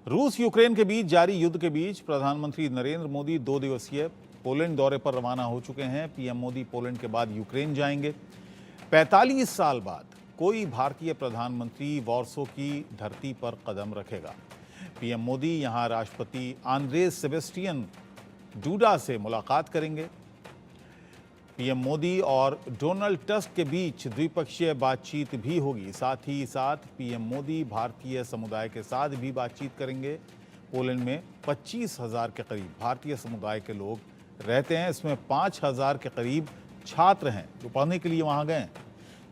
रूस यूक्रेन के बीच जारी युद्ध के बीच प्रधानमंत्री नरेंद्र मोदी 2 दिवसीय पोलैंड दौरे पर रवाना हो चुके हैं। पीएम मोदी पोलैंड के बाद यूक्रेन जाएंगे। 45 साल बाद कोई भारतीय प्रधानमंत्री वॉर्सो की धरती पर कदम रखेगा। पीएम मोदी यहां राष्ट्रपति आंद्रे सेबेस्टियन डूडा से मुलाकात करेंगे। पीएम मोदी और डोनाल्ड टस्क के बीच द्विपक्षीय बातचीत भी होगी। साथ ही साथ पीएम मोदी भारतीय समुदाय के साथ भी बातचीत करेंगे। पोलैंड में 25,000 के करीब भारतीय समुदाय के लोग रहते हैं। इसमें 5,000 के करीब छात्र हैं जो पढ़ने के लिए वहां गए हैं।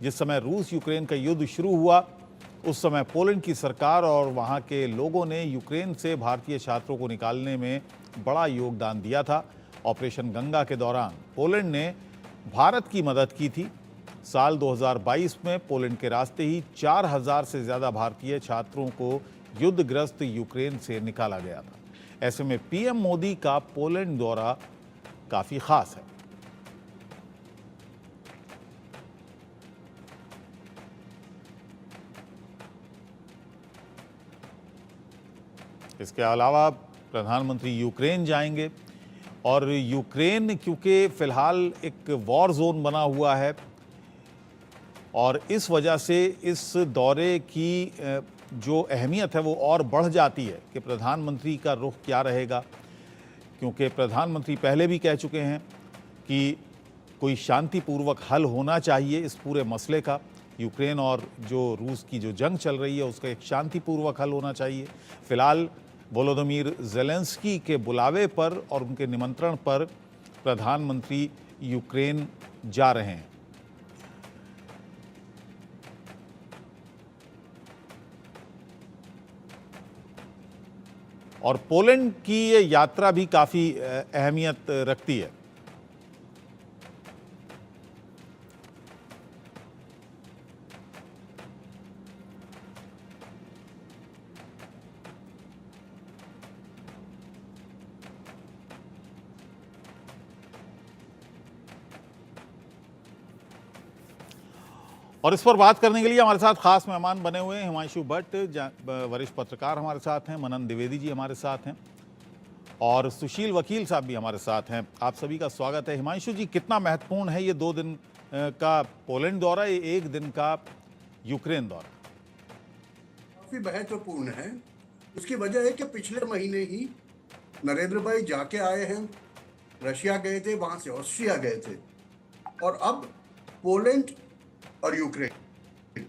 जिस समय रूस यूक्रेन का युद्ध शुरू हुआ उस समय पोलैंड की सरकार और वहां के लोगों ने यूक्रेन से भारतीय छात्रों को निकालने में बड़ा योगदान दिया था। ऑपरेशन गंगा के दौरान पोलैंड ने भारत की मदद की थी। साल 2022 में पोलैंड के रास्ते ही 4,000 से ज़्यादा भारतीय छात्रों को युद्धग्रस्त यूक्रेन से निकाला गया था। ऐसे में पीएम मोदी का पोलैंड दौरा काफ़ी खास है। इसके अलावा प्रधानमंत्री यूक्रेन जाएंगे और यूक्रेन क्योंकि फ़िलहाल एक वॉर जोन बना हुआ है और इस वजह से इस दौरे की जो अहमियत है वो और बढ़ जाती है कि प्रधानमंत्री का रुख क्या रहेगा। क्योंकि प्रधानमंत्री पहले भी कह चुके हैं कि कोई शांतिपूर्वक हल होना चाहिए इस पूरे मसले का। यूक्रेन और जो रूस की जो जंग चल रही है उसका एक शांतिपूर्वक हल होना चाहिए। फ़िलहाल वोलोदिमीर ज़ेलेंस्की के बुलावे पर और उनके निमंत्रण पर प्रधानमंत्री यूक्रेन जा रहे हैं। और पोलैंड की ये यात्रा भी काफ़ी अहमियत रखती है। और इस पर बात करने के लिए हमारे साथ खास मेहमान बने हुए हैं हिमांशु भट्ट, वरिष्ठ पत्रकार हमारे साथ हैं, मनन द्विवेदी जी हमारे साथ हैं और सुशील वकील साहब भी हमारे साथ हैं। आप सभी का स्वागत है। हिमांशु जी, कितना महत्वपूर्ण है ये 2 दिन का पोलैंड दौरा, ये 1 दिन का यूक्रेन दौरा? काफी महत्वपूर्ण है। उसकी वजह है कि पिछले महीने ही नरेंद्र भाई जाके आए हैं, रशिया गए थे, वहां से ऑस्ट्रिया गए थे और अब पोलैंड और यूक्रेन।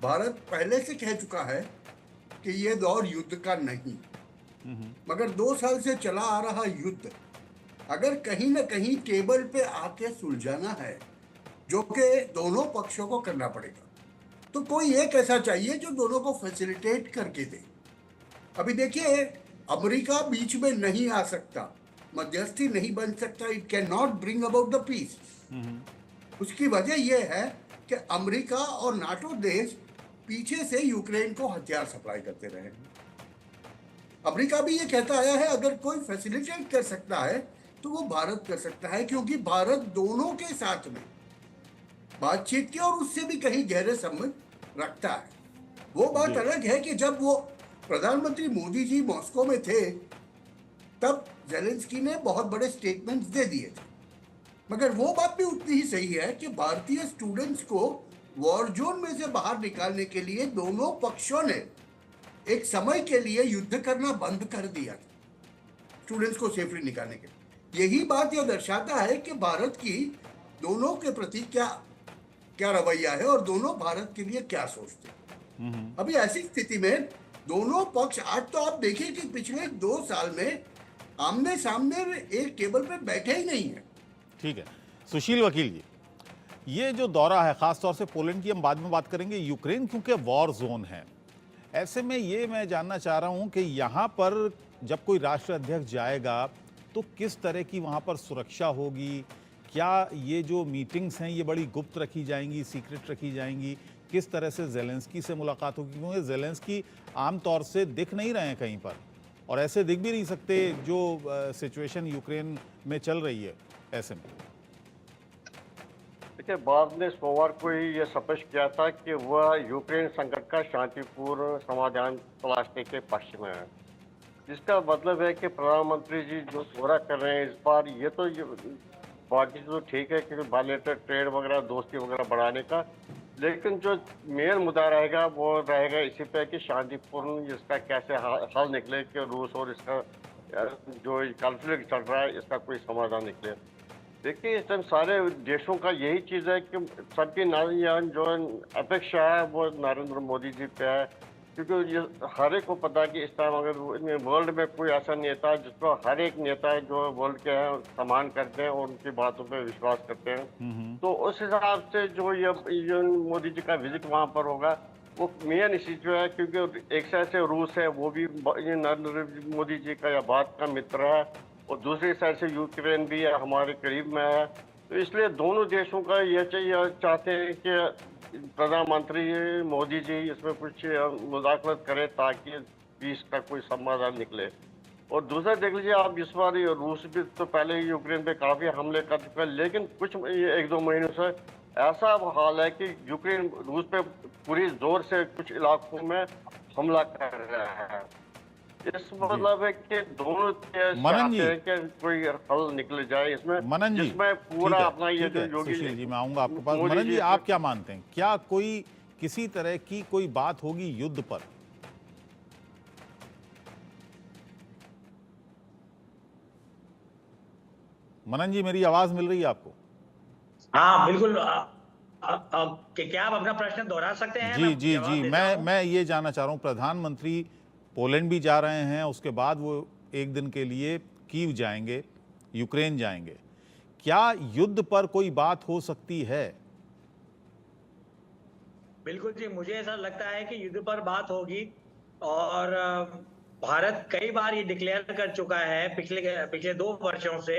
भारत पहले से कह चुका है कि यह दौर युद्ध का नहीं, मगर 2 साल से चला आ रहा युद्ध अगर कहीं ना कहीं टेबल पे आके सुलझाना है, जो कि दोनों पक्षों को करना पड़ेगा, तो कोई एक ऐसा चाहिए जो दोनों को फैसिलिटेट करके दे। अभी देखिए, अमेरिका बीच में नहीं आ सकता, मध्यस्थी नहीं बन सकता। It cannot bring about the peace. उसकी वजह यह है कि अमेरिका और नाटो देश पीछे से यूक्रेन को हथियार सप्लाई करते रहे। अमेरिका भी ये कहता आया है अगर कोई फैसिलिटेट कर सकता है तो वो भारत कर सकता है, क्योंकि भारत दोनों के साथ में बातचीत की और उससे भी कहीं गहरे संबंध रखता है। वो बात अलग है कि जब वो प्रधानमंत्री मोदी जी मॉस्को में थे तब ज़ेलेंस्की ने बहुत बड़े स्टेटमेंट्स दे दिए थे, मगर वो बात भी उतनी ही सही है कि भारतीय स्टूडेंट्स को वॉर जोन में से बाहर निकालने के लिए दोनों पक्षों ने एक समय के लिए युद्ध करना बंद कर दिया था, स्टूडेंट्स को सेफली निकालने के लिए। यही बात यह दर्शाता है कि भारत की दोनों के प्रति क्या रवैया है और दोनों भारत के लिए क्या सोचते हैं। अभी ऐसी स्थिति में दोनों पक्ष, आज तो आप देखिए कि पिछले 2 साल में आमने सामने एक टेबल पे बैठे ही नहीं है। ठीक है सुशील वकील जी, ये जो दौरा है खासतौर से पोलैंड की हम बाद में बात करेंगे, यूक्रेन क्योंकि वॉर जोन है, ऐसे में ये मैं जानना चाह रहा हूं कि यहाँ पर जब कोई राष्ट्र अध्यक्ष जाएगा तो किस तरह की वहाँ पर सुरक्षा होगी? क्या ये जो मीटिंग्स हैं ये बड़ी गुप्त रखी जाएंगी, सीक्रेट रखी जाएंगी? किस तरह से ज़ेलेंस्की से मुलाकात होगी? क्योंकि ज़ेलेंस्की आमतौर से दिख नहीं रहे हैं कहीं पर और ऐसे दिख भी नहीं सकते जो सिचुएशन यूक्रेन में चल रही है। ऐसे में देखिए, भारत ने सोमवार को ही यह स्पष्ट किया था कि वह यूक्रेन संकट का शांतिपूर्ण समाधान तलाशने के पक्ष में है। इसका मतलब है कि प्रधानमंत्री जी जो दौरा कर रहे हैं इस बार, ये बाकी तो ठीक है कि बायलैटरल ट्रेड वगैरह, दोस्ती वगैरह बढ़ाने का, लेकिन जो मेन मुद्दा रहेगा वो रहेगा इसी पे कि शांतिपूर्ण इसका कैसे हल निकले, कि रूस और इसका जो कॉन्फ्लिक्ट चल रहा है इसका कोई समाधान निकले। देखिए, इस टाइम सारे देशों का यही चीज़ है कि सबकी जो अपेक्षा है वो नरेंद्र मोदी जी पे है, क्योंकि ये हर एक को पता है कि इस टाइम अगर वर्ल्ड में कोई ऐसा नेता है जिसको हर एक नेता है जो वर्ल्ड के हैं सम्मान करते हैं और उनकी बातों पे विश्वास करते हैं, तो उस हिसाब से जो ये मोदी जी का विजिट वहाँ पर होगा वो मेन इसी जो है, क्योंकि एक साइड से रूस है, वो भी ये नरेंद्र मोदी जी का या भारत का मित्र है, और दूसरी साइड से यूक्रेन भी है, हमारे करीब में है। तो इसलिए दोनों देशों का ये चाहते हैं कि प्रधानमंत्री मोदी जी इसमें कुछ मुदाखलत करें ताकि पीस का कोई समाधान निकले। और दूसरा देख लीजिए आप, इस बार ये रूस भी तो पहले यूक्रेन पे काफी हमले कर चुका है, लेकिन कुछ एक दो महीनों से ऐसा हाल है कि यूक्रेन रूस पे पूरी जोर से कुछ इलाकों में हमला कर रहा है। इस मतलब है कि दोनों मनन जी, चाहते हैं कि कोई हल निकल जाए इसमें, मनन जी, जिसमें पूरा अपना ये ठीक जो है योगी सुशील जी, मैं आऊंगा आपके पास। मोदी मनन जी, जी आप क्या मानते हैं, क्या कोई किसी तरह की कोई बात होगी युद्ध पर? मनन जी, मेरी आवाज मिल रही है आपको? हाँ बिल्कुल। क्या आप अपना प्रश्न दोहरा सकते हैं? जी जी जवाब जी, देता हूं। मैं ये जानना चाह रहा हूँ, प्रधानमंत्री पोलैंड भी जा रहे हैं, उसके बाद वो एक दिन के लिए कीव जाएंगे, यूक्रेन जाएंगे। क्या युद्ध पर कोई बात हो सकती है? बिल्कुल जी, मुझे ऐसा लगता है कि युद्ध पर बात होगी। और भारत कई बार ये डिक्लेयर कर चुका है पिछले 2 वर्षों से,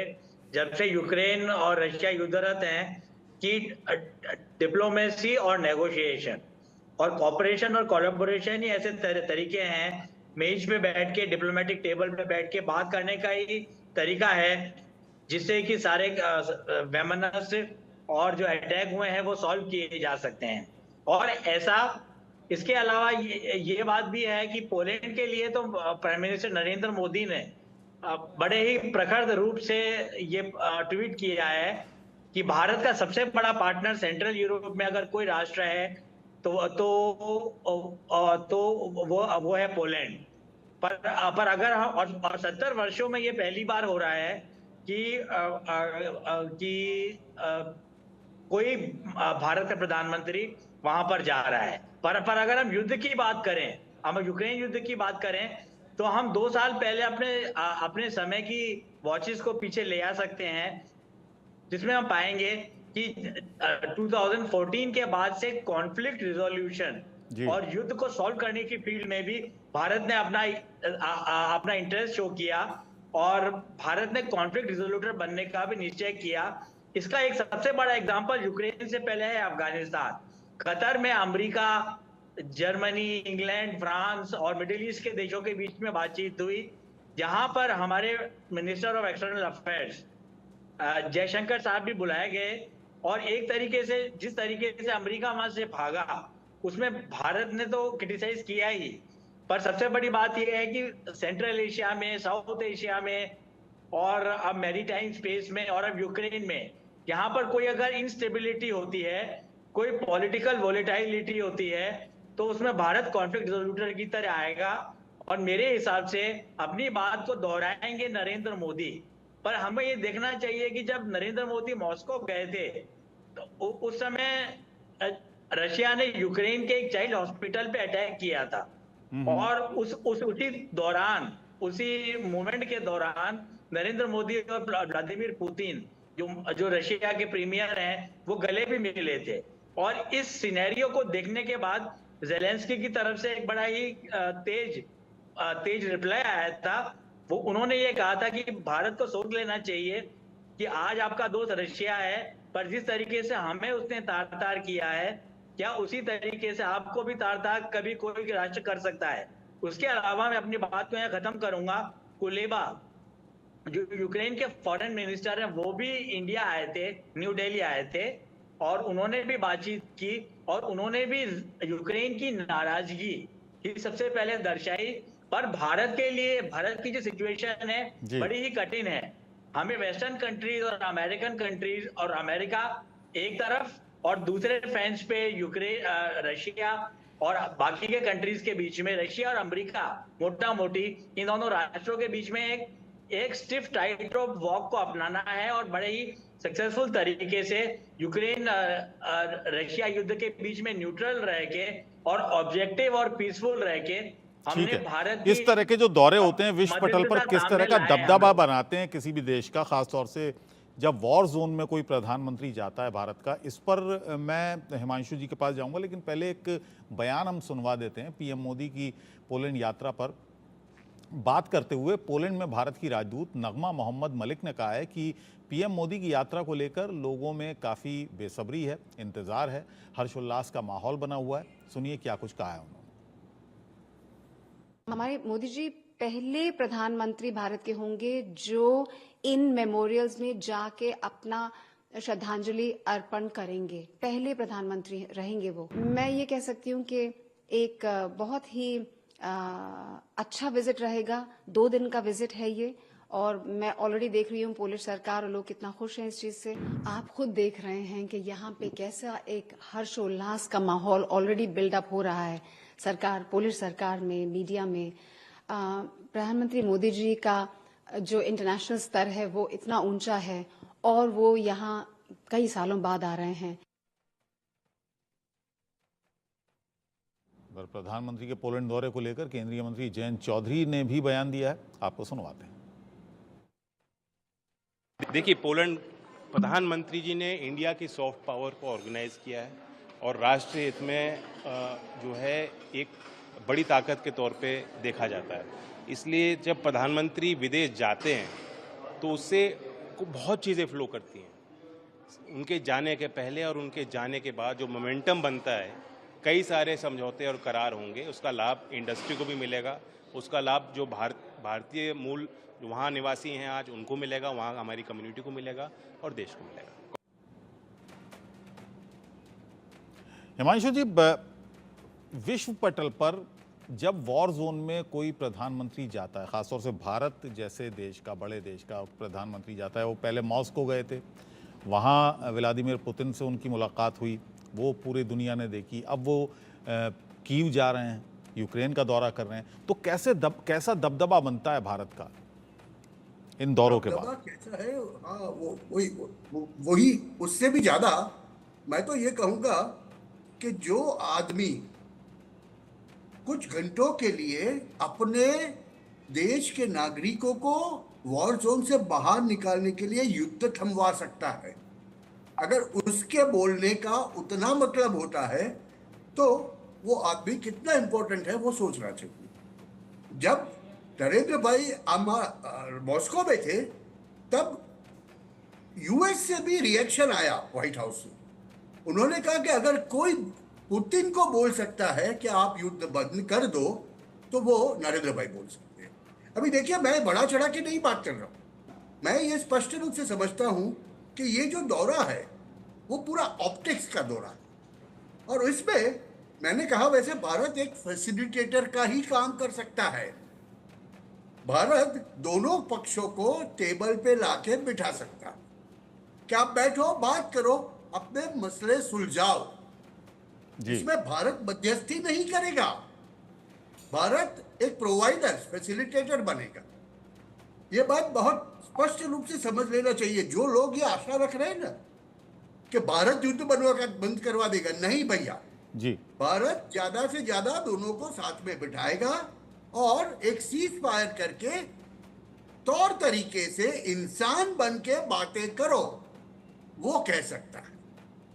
जब से यूक्रेन और रशिया युद्धरत हैं, कि डिप्लोमेसी और नेगोशिएशन और कॉपरेशन और कोलैबोरेशन ही ऐसे तरीके हैं, मेज पे बैठ के, डिप्लोमेटिक टेबल पे बैठ के बात करने का ही तरीका है, जिससे कि सारे वैमनस्य और जो अटैक हुए हैं वो सॉल्व किए जा सकते हैं। और ऐसा, इसके अलावा ये बात भी है कि पोलैंड के लिए तो प्राइम मिनिस्टर नरेंद्र मोदी ने बड़े ही प्रखर रूप से ये ट्वीट किया है कि भारत का सबसे बड़ा पार्टनर सेंट्रल यूरोप में अगर कोई राष्ट्र है तो वो है पोलैंड। पर अगर हम, और 70 वर्षों में ये पहली बार हो रहा है कि कोई भारत का प्रधानमंत्री वहां पर जा रहा है। पर अगर हम युद्ध की बात करें, हम यूक्रेन युद्ध की बात करें, तो हम 2 साल पहले अपने समय की वॉचेस को पीछे ले आ सकते हैं, जिसमें हम पाएंगे कि 2014 के बाद से कॉन्फ्लिक्ट रिजोल्यूशन और युद्ध को सॉल्व करने की फील्ड में भी भारत ने अपना इंटरेस्ट शो किया, और भारत ने कॉन्फ्लिक्ट रिजोल्यूटर बनने का भी निश्चय किया। इसका एक सबसे बड़ा एग्जांपल यूक्रेन से पहले है अफगानिस्तान। कतर में अमेरिका, जर्मनी, इंग्लैंड, फ्रांस और मिडिल ईस्ट के देशों के बीच में बातचीत हुई, जहां पर हमारे minister of external affairs Jaishankar साहब भी बुलाए गए। और एक तरीके से, जिस तरीके से अमेरिका वहां से भागा, उसमें भारत ने तो क्रिटिसाइज किया ही, पर सबसे बड़ी बात यह है कि सेंट्रल एशिया में, साउथ एशिया में, और अब मैरीटाइम स्पेस में, और अब यूक्रेन में, यहाँ पर कोई अगर इंस्टेबिलिटी होती है, कोई पॉलिटिकल वोलेटाइलिटी होती है, तो उसमें भारत कॉन्फ्लिक्ट रिजोल्यूटर की तरह आएगा, और मेरे हिसाब से अपनी बात को दोहराएंगे नरेंद्र मोदी। पर हमें ये देखना चाहिए कि जब नरेंद्र मोदी मॉस्को गए थे, तो उस समय रशिया ने यूक्रेन के एक चाइल्ड हॉस्पिटल पे अटैक किया था, और उसी दौरान, उसी मूवमेंट के दौरान नरेंद्र मोदी और व्लादिमीर पुतिन, जो रशिया के प्रीमियर हैं, वो गले भी मिले थे। और इस सिनेरियो को देखने के बाद जेलेंस्की की तरफ से एक बड़ा ही तेज रिप्लाई आया था। वो उन्होंने ये कहा था कि भारत को सोच लेना चाहिए कि आज आपका दोस्त रशिया है, पर जिस तरीके से हमें उसने तार-तार किया है, क्या उसी तरीके से आपको भी तार-तार कभी कोई राष्ट्र कर सकता है। उसके अलावा मैं अपनी बात को यहाँ खत्म करूंगा। कुलेबा, जो यूक्रेन के फॉरेन मिनिस्टर हैं, वो भी इंडिया आए थे, न्यू दिल्ली आए थे, और उन्होंने भी बातचीत की, और उन्होंने भी यूक्रेन की नाराजगी ही सबसे पहले दर्शाई, पर भारत के लिए, भारत की जो सिचुएशन है जी। बड़ी ही कठिन है। हमें वेस्टर्न कंट्रीज और अमेरिकन कंट्रीज और अमेरिका एक तरफ और दूसरे फ्रेंच पे यूक्रेन, रशिया और बाकी के कंट्रीज के बीच में, रशिया और अमेरिका मोटा मोटी इन दोनों राष्ट्रों के बीच में एक स्टिफ टाइट रोप वॉक को अपनाना है और बड़े ही सक्सेसफुल तरीके से यूक्रेन रशिया युद्ध के बीच में न्यूट्रल रह के और ऑब्जेक्टिव और पीसफुल रह के ठीक हमने है, भारत इस तरह के जो दौरे होते हैं विश्व पटल पर मध्यस्थता किस तरह सामने का लाए हैं हम दबदबा लोग। बनाते हैं किसी भी देश का, खासतौर से जब वॉर जोन में कोई प्रधानमंत्री जाता है भारत का। इस पर मैं हिमांशु जी के पास जाऊंगा, लेकिन पहले एक बयान हम सुनवा देते हैं पीएम मोदी की पोलैंड यात्रा पर बात करते हुए। पोलैंड में भारत की राजदूत नगमा मोहम्मद मलिक ने कहा है कि पीएम मोदी की यात्रा को लेकर लोगों में काफ़ी बेसब्री है, इंतज़ार है, हर्षोल्लास का माहौल बना हुआ है। सुनिए क्या कुछ कहा है उन्होंने। हमारे मोदी जी पहले प्रधानमंत्री भारत के होंगे जो इन मेमोरियल्स में जाके अपना श्रद्धांजलि अर्पण करेंगे। पहले प्रधानमंत्री रहेंगे वो। मैं ये कह सकती हूँ कि एक बहुत ही अच्छा विजिट रहेगा। 2 दिन का विजिट है ये, और मैं ऑलरेडी देख रही हूँ पोलिश सरकार और लोग कितना खुश हैं इस चीज से। आप खुद देख रहे हैं कि यहाँ पे कैसा एक हर्षोल्लास का माहौल ऑलरेडी बिल्डअप हो रहा है सरकार, पोलिश सरकार में, मीडिया में। प्रधानमंत्री मोदी जी का जो इंटरनेशनल स्तर है वो इतना ऊंचा है और वो यहाँ कई सालों बाद आ रहे हैं। प्रधानमंत्री के पोलैंड दौरे को लेकर केंद्रीय मंत्री जयंत चौधरी ने भी बयान दिया है, आपको सुनवाते हैं। देखिए, पोलैंड प्रधानमंत्री जी ने इंडिया की सॉफ्ट पावर को ऑर्गेनाइज किया है और राष्ट्रीय हित में जो है एक बड़ी ताकत के तौर पे देखा जाता है। इसलिए जब प्रधानमंत्री विदेश जाते हैं तो उससे बहुत चीज़ें फ्लो करती हैं। उनके जाने के पहले और उनके जाने के बाद जो मोमेंटम बनता है, कई सारे समझौते और करार होंगे। उसका लाभ इंडस्ट्री को भी मिलेगा, उसका लाभ जो भारतीय मूल जो वहाँ निवासी हैं आज उनको मिलेगा, वहाँ हमारी कम्युनिटी को मिलेगा और देश को मिलेगा। हिमांशु जी, विश्व पटल पर जब वॉर जोन में कोई प्रधानमंत्री जाता है, खासतौर से भारत जैसे देश का, बड़े देश का प्रधानमंत्री जाता है, वो पहले मॉस्को गए थे, वहाँ व्लादिमीर पुतिन से उनकी मुलाकात हुई, वो पूरी दुनिया ने देखी। अब वो कीव जा रहे हैं, यूक्रेन का दौरा कर रहे हैं, तो कैसा दबदबा बनता है भारत का इन दौरों के बाद? कैसा है? हाँ, वही उससे भी ज्यादा मैं तो ये कहूंगा कि जो आदमी कुछ घंटों के लिए अपने देश के नागरिकों को वॉर जोन से बाहर निकालने के लिए युद्ध थमवा सकता है, अगर उसके बोलने का उतना मतलब होता है तो वो आदमी कितना इंपॉर्टेंट है वो सोचना चाहिए। जब नरेंद्र भाई मॉस्को में थे तब यूएस से भी रिएक्शन आया व्हाइट हाउस से। उन्होंने कहा कि अगर कोई पुतिन को बोल सकता है कि आप युद्ध बंद कर दो तो वो नरेंद्र भाई बोल सकते हैं। अभी देखिए, मैं बड़ा चढ़ा के नहीं बात कर रहा हूं, मैं ये स्पष्ट रूप से समझता हूं कि ये जो दौरा है वो पूरा ऑप्टिक्स का दौरा है और इसमें मैंने कहा वैसे भारत एक फैसिलिटेटर का ही काम कर सकता है। भारत दोनों पक्षों को टेबल पे लाके बिठा सकता है कि आप बैठो, बात करो, अपने मसले सुलझाओ। इसमें भारत मध्यस्थी नहीं करेगा, भारत एक प्रोवाइडर, फैसिलिटेटर बनेगा। ये बात बहुत स्पष्ट रूप से समझ लेना चाहिए। जो लोग ये आशा रख रहे हैं ना कि भारत युद्ध बंद करवा देगा, नहीं भैया जी, भारत ज्यादा से ज्यादा दोनों को साथ में बिठाएगा और एक सीज फायर करके तौर तरीके से इंसान बन के बातें करो, वो कह सकता है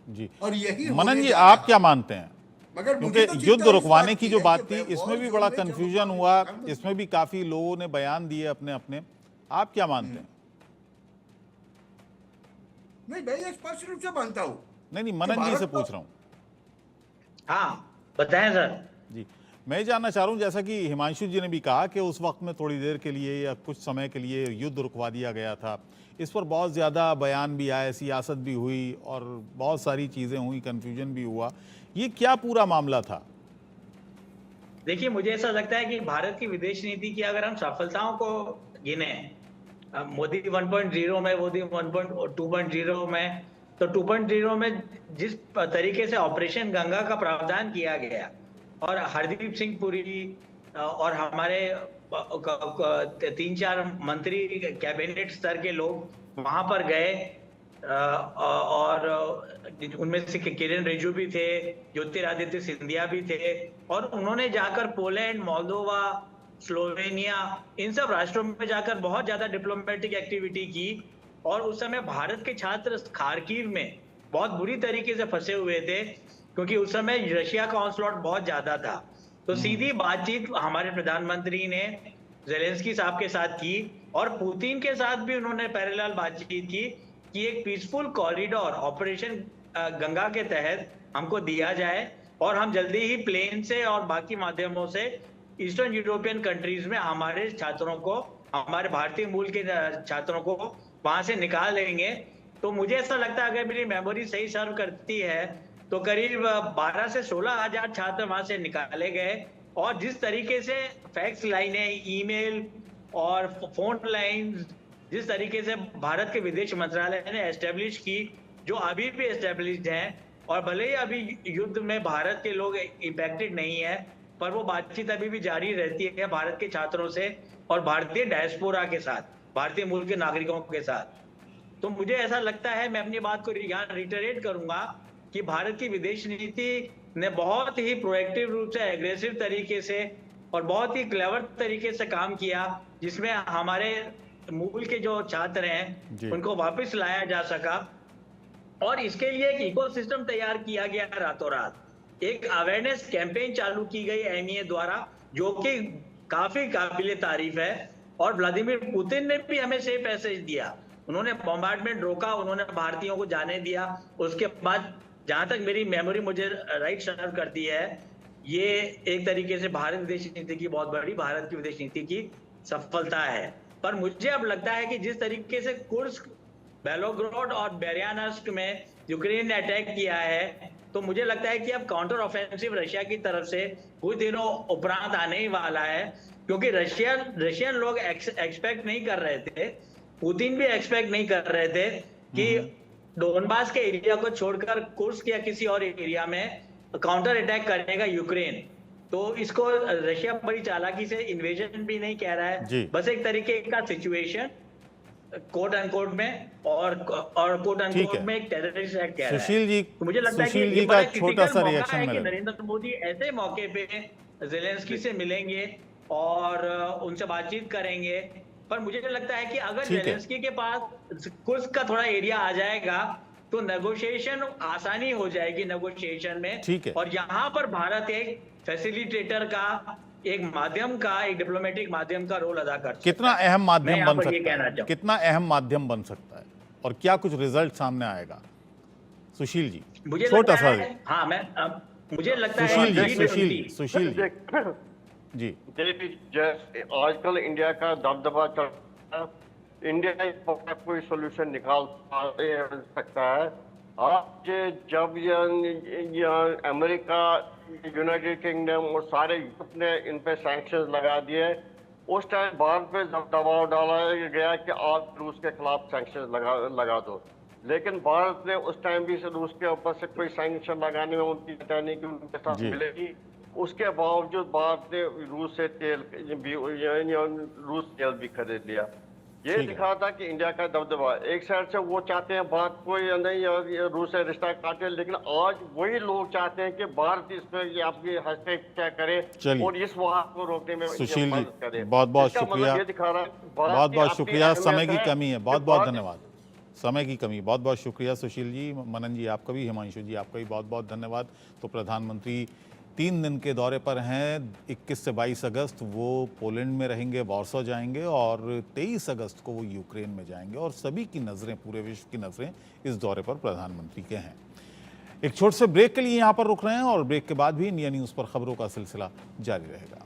जी। और यही मनन जी, आप क्या मानते हैं? मगर क्योंकि युद्ध रुकवाने की जो बात थी इसमें भी बड़ा कंफ्यूजन हुआ, इसमें भी काफी लोगों ने बयान दिए अपने अपने। आप क्या मानते हैं? नहीं, मैं ये स्पष्ट रूप से मानता हूं। नहीं, मनन जी से पूछ रहा हूं। हाँ, बताएं सर। जी, मैं ये जानना चाह रहा हूँ, जैसा कि हिमांशु जी ने भी कहा कि उस वक्त में थोड़ी देर के लिए या कुछ समय के लिए युद्ध रुकवा दिया गया था, इस पर बहुत ज़्यादा बयान भी आए, सियासत भी हुई और बहुत सारी चीज़ें हुई, कन्फ्यूजन भी हुआ। ये क्या पूरा मामला था? देखिए, मुझे ऐसा लगता है कि भारत की विदेश नीति की अगर हम सफलताओं को गिने, मोदी 1.0 में, मोदी 2.0 में, तो 2.0 में जिस तरीके से ऑपरेशन गंगा का प्रावधान किया गया और हरदीप सिंह पुरी और हमारे 3-4 मंत्री कैबिनेट स्तर के लोग वहां पर गए, और उनमें से किरेन रिजिजू भी थे, ज्योतिरादित्य सिंधिया भी थे, और उन्होंने जाकर पोलैंड, मोल्दोवा, स्लोवेनिया, इन सब राष्ट्रों में जाकर बहुत ज्यादा डिप्लोमेटिक एक्टिविटी की। और उस समय भारत के छात्र खार्किव में बहुत बुरी तरीके से फंसे हुए थे, क्योंकि उस समय रशिया का ऑनस्लॉट बहुत ज्यादा था। तो सीधी बातचीत हमारे प्रधानमंत्री ने जेलेंस्की साहब के साथ की, और पुतिन के साथ भी उन्होंने पैरेलल बातचीत की कि एक पीसफुल कॉरिडोर ऑपरेशन गंगा के तहत हमको दिया जाए, और हम जल्दी ही प्लेन से और बाकी माध्यमों से ईस्टर्न यूरोपियन कंट्रीज में हमारे छात्रों को, हमारे भारतीय मूल के छात्रों को वहां से निकाल लेंगे। तो मुझे ऐसा लगता है, अगर मेरी मेमोरी सही सर्व करती है, तो करीब 12 से 16 हजार छात्र वहां से निकाले गए। और जिस तरीके से फैक्स लाइनें, ईमेल और फोन लाइन्स जिस तरीके से भारत के विदेश मंत्रालय ने एस्टेब्लिश की, जो अभी भी एस्टेब्लिश्ड हैं, और भले ही अभी युद्ध में भारत के लोग इम्पैक्टेड नहीं है, पर वो बातचीत अभी भी जारी रहती है भारत के छात्रों से और भारतीय डायस्पोरा के साथ, भारतीय मूल के नागरिकों के साथ। तो मुझे ऐसा लगता है, मैं अपनी बात को यहाँ रिटरेट करूंगा कि भारत की विदेश नीति ने बहुत ही प्रोएक्टिव रूप से, एग्रेसिव तरीके से और बहुत ही क्लेवर तरीके से काम किया, जिसमें हमारे मूल के जो छात्र हैं उनको वापस लाया जा सका। और इसके लिए एक इकोसिस्टम तैयार किया गया रातों रात। एक अवेयरनेस कैंपेन चालू की गई एमईए द्वारा, जो कि काफी काबिले तारीफ है। और व्लादिमीर पुतिन ने भी हमें सेफ पैसेज दिया, उन्होंने बॉम्बार्डमेंट रोका, उन्होंने भारतीयों को जाने दिया। उसके बाद जहां तक मेरी मेमोरी मुझे राइट सर्व करती है, ये एक तरीके से भारत विदेश नीति की बहुत बड़ी, भारत की विदेश नीति की सफलता है। पर मुझे अब लगता है कि जिस तरीके से कुर्स्क, बेलोग्राड और बेरियानस्क में यूक्रेन ने अटैक किया है, तो मुझे लगता है कि अब काउंटर ऑफेंसिव रशिया की तरफ से कुछ दिनों उपरांत आने ही वाला है, क्योंकि रशियन लोग एक्सपेक्ट नहीं कर रहे थे, पुतिन भी एक्सपेक्ट नहीं कर रहे थे कि डोनबास के एरिया को छोड़कर कुर्स्क या किसी और एरिया में काउंटर अटैक करेगा यूक्रेन। तो इसको रशिया बड़ी चालाकी से इन्वेजन भी नहीं कह रहा है, बस एक तरीके का सिचुएशन कोट अनकोट में और कोट अनकोट में एक टेररिस्ट एक्ट कह रहा है। सुशील जी, तो मुझे लगता है कि सुशील जी का छोटा सा रिएक्शन है कि नरेंद्र मोदी ऐसे मौके पे जेलेंस्की से मिलेंगे और उनसे बातचीत करेंगे। पर मुझे लगता है कि अगर जेलेंस्की के पास कुर्स्क का थोड़ा एरिया आ जाएगा, तो नेगोशिएशन आसानी हो जाएगी नेगोशिएशन में। और यहाँ पर भारत एक फैसिलिटेटर का, एक माध्यम का, एक डिप्लोमेटिक माध्यम का रोल अदा कर सकता है। कितना अहम माध्यम बन सकता है, कितना अहम माध्यम बन सकता है, और क्या कुछ रिजल्ट सामने आएगा? सुशील जी, मुझे छोटा सा। हाँ, मुझे लगता है सुशील जी, आजकल इंडिया का दबदबा चल रहा है, इंडिया कोई सोल्यूशन निकाल सकता है। आज जब अमेरिका, यूनाइटेड किंगडम और सारे यूरोप ने इन पे सैंक्शंस लगा दिए, उस टाइम भारत पे दबाव डाला गया कि आप रूस के खिलाफ सैंक्शंस लगा दो। लेकिन भारत ने उस टाइम भी रूस के ऊपर से कोई सैंक्शन लगाने में उनकी नहीं की उनके साथ मिलेगी। उसके बावजूद भारत ने रूस से तेल भी खरीद लिया। ये दिखा था कि इंडिया का दबदबा, एक साइड से वो चाहते हैं भारत को नहीं रूस से रिश्ता काटे, लेकिन आज वही लोग चाहते हैं कि भारत इसमें आपकी हस्तक्षेप करे और इस वार को रोकने में मदद करे। बहुत बहुत शुक्रिया, ये दिखा रहा है, बहुत बहुत शुक्रिया। समय की कमी है, बहुत बहुत धन्यवाद। समय की कमी, बहुत बहुत शुक्रिया सुशील जी। मनन जी आपका भी, हिमांशु जी आपका भी बहुत बहुत धन्यवाद। तो प्रधानमंत्री 3 दिन के दौरे पर हैं। 21 से 22 अगस्त वो पोलैंड में रहेंगे, वॉर्सो जाएंगे, और 23 अगस्त को वो यूक्रेन में जाएंगे। और सभी की नज़रें, पूरे विश्व की नज़रें इस दौरे पर प्रधानमंत्री के हैं। एक छोटे से ब्रेक के लिए यहाँ पर रुक रहे हैं, और ब्रेक के बाद भी इंडिया न्यूज़ पर खबरों का सिलसिला जारी रहेगा।